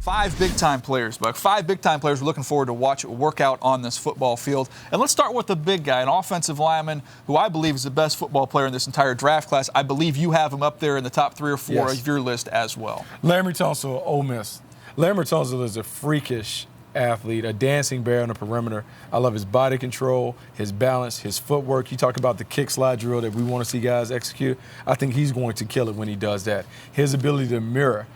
5 big-time players, Buck. 5 big-time players we're looking forward to work out on this football field. And let's start with the big guy, an offensive lineman who I believe is the best football player in this entire draft class. I believe you have him up there in the top 3 or 4 of your list as well. Laremy Tunsil, Ole Miss. Laremy Tunsil is a freakish athlete, a dancing bear on the perimeter. I love his body control, his balance, his footwork. You talk about the kick slide drill that we want to see guys execute. I think he's going to kill it when he does that. His ability to mirror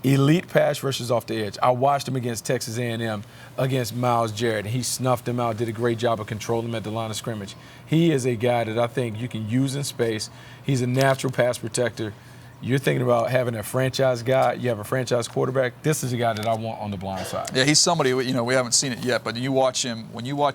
elite pass rushers off the edge. I watched him against Texas A&M, against Myles Jarrett, and he snuffed him out, did a great job of controlling him at the line of scrimmage. He is a guy that I think you can use in space. He's a natural pass protector. You're thinking about having a franchise guy, you have a franchise quarterback. This is a guy that I want on the blind side. Yeah, he's somebody, we haven't seen it yet, but when you watch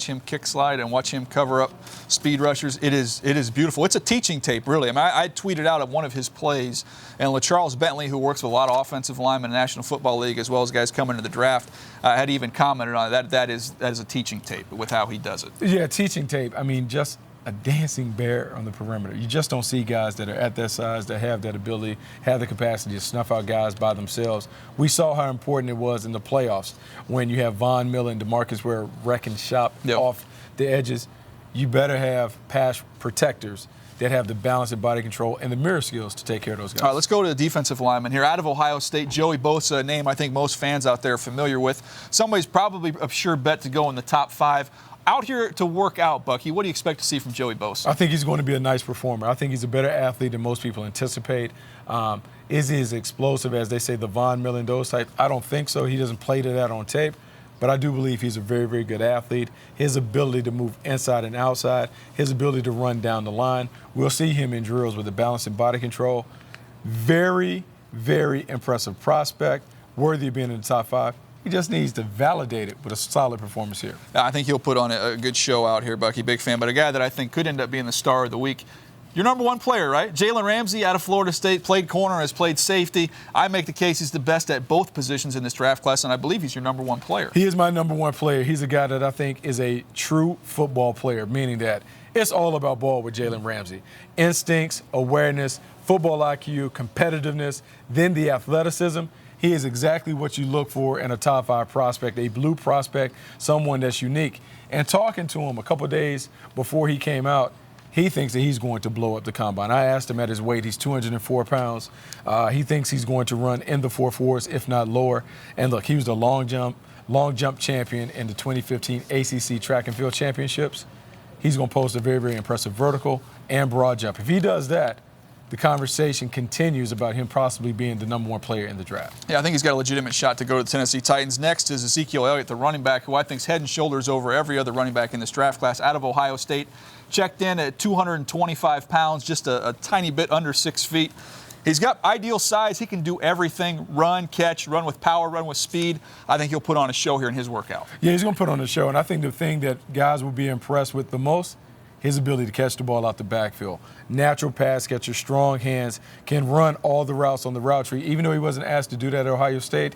him kick slide and watch him cover up speed rushers, it is beautiful. It's a teaching tape, really. I mean, I tweeted out of one of his plays, and LaCharles Bentley, who works with a lot of offensive linemen in the National Football League, as well as guys coming into the draft, had even commented on it. That is a teaching tape with how he does it. Yeah, teaching tape. I mean, just a dancing bear on the perimeter. You just don't see guys that are at that size, that have that ability, have the capacity to snuff out guys by themselves. We saw how important it was in the playoffs when you have Von Miller and DeMarcus Ware wrecking shop off the edges. You better have pass protectors that have the balance and body control and the mirror skills to take care of those guys. All right, let's go to the defensive lineman here. Out of Ohio State, Joey Bosa, a name I think most fans out there are familiar with. Somebody's probably a sure bet to go in the top 5. Out here to work out, Bucky, what do you expect to see from Joey Bosa? I think he's going to be a nice performer. I think he's a better athlete than most people anticipate. Is he as explosive as they say the Von Miller and those types? I don't think so. He doesn't play to that on tape. But I do believe he's a very, very good athlete. His ability to move inside and outside, his ability to run down the line. We'll see him in drills with the balance and body control. Very, very impressive prospect, worthy of being in the top 5. He just needs to validate it with a solid performance here. I think he'll put on a good show out here, Bucky. Big fan. But a guy that I think could end up being the star of the week. Your number 1 player, right? Jalen Ramsey out of Florida State, played corner, has played safety. I make the case he's the best at both positions in this draft class, and I believe he's your number 1 player. He is my number 1 player. He's a guy that I think is a true football player, meaning that it's all about ball with Jalen Ramsey. Instincts, awareness, football IQ, competitiveness, then the athleticism. He is exactly what you look for in a top 5 prospect, a blue prospect, someone that's unique. And talking to him a couple days before he came out, he thinks that he's going to blow up the combine. I asked him at his weight, he's 204 pounds. He thinks he's going to run in the 4.4s, if not lower. And look, he was the long jump champion in the 2015 ACC Track and Field Championships. He's going to post a very, very impressive vertical and broad jump. If he does that, the conversation continues about him possibly being the number 1 player in the draft. Yeah, I think he's got a legitimate shot to go to the Tennessee Titans. Next is Ezekiel Elliott, the running back, who I think is head and shoulders over every other running back in this draft class. Out of Ohio State, checked in at 225 pounds, just a tiny bit under 6 feet. He's got ideal size. He can do everything: run, catch, run with power, run with speed. I think he'll put on a show here in his workout. Yeah, he's going to put on a show, and I think the thing that guys will be impressed with the most, his ability to catch the ball out the backfield. Natural pass catcher, strong hands, can run all the routes on the route tree. Even though he wasn't asked to do that at Ohio State,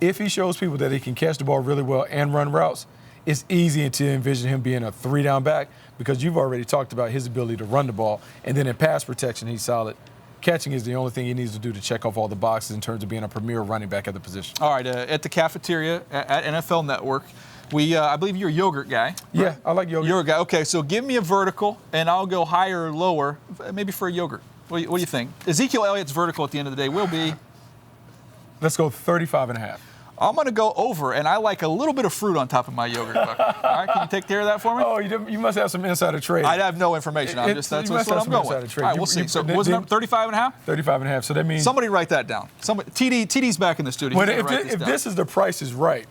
if he shows people that he can catch the ball really well and run routes, it's easy to envision him being a 3-down back, because you've already talked about his ability to run the ball. And then in pass protection, he's solid. Catching is the only thing he needs to do to check off all the boxes in terms of being a premier running back at the position. All right, at the cafeteria at NFL Network, I believe you're a yogurt guy. Right? Yeah, I like yogurt. You're a guy. Okay, so give me a vertical, and I'll go higher or lower, maybe for a yogurt. What do you think? Ezekiel Elliott's vertical at the end of the day will be? Let's go 35.5. I'm going to go over, and I like a little bit of fruit on top of my yogurt. All right, can you take care of that for me? Oh, you must have some insider trading. I have no information. That's what I'm going with. All right, we'll see. So was it 35.5? 35.5. So that means somebody write that down. TD's back in the studio. If this is the Price is Right,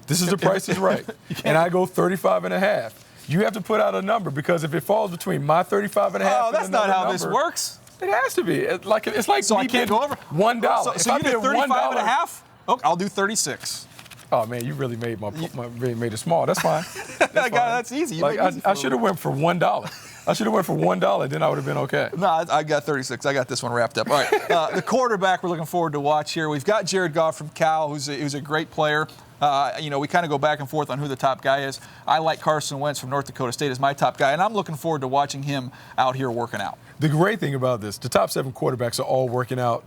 this is the Price is Right, and I go 35.5. You have to put out a number, because if it falls between my 35.5, oh, that's not how this works. It has to be. It's like so I can't go over $1. So you did 35.5. Okay, I'll do 36. Oh man, you really made really made it small. That's fine. That's easy. I should have went for $1. I should have went for $1. Then I would have been okay. No, I got 36. I got this one wrapped up. All right, the quarterback we're looking forward to watch here. We've got Jared Goff from Cal, who's a great player. We kind of go back and forth on who the top guy is. I like Carson Wentz from North Dakota State as my top guy, and I'm looking forward to watching him out here working out. The great thing about this, the top 7 quarterbacks are all working out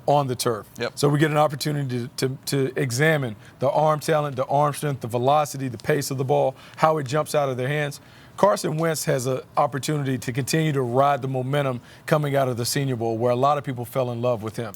on the turf. Yep. So we get an opportunity to examine the arm talent, the arm strength, the velocity, the pace of the ball, how it jumps out of their hands. Carson Wentz has an opportunity to continue to ride the momentum coming out of the Senior Bowl, where a lot of people fell in love with him.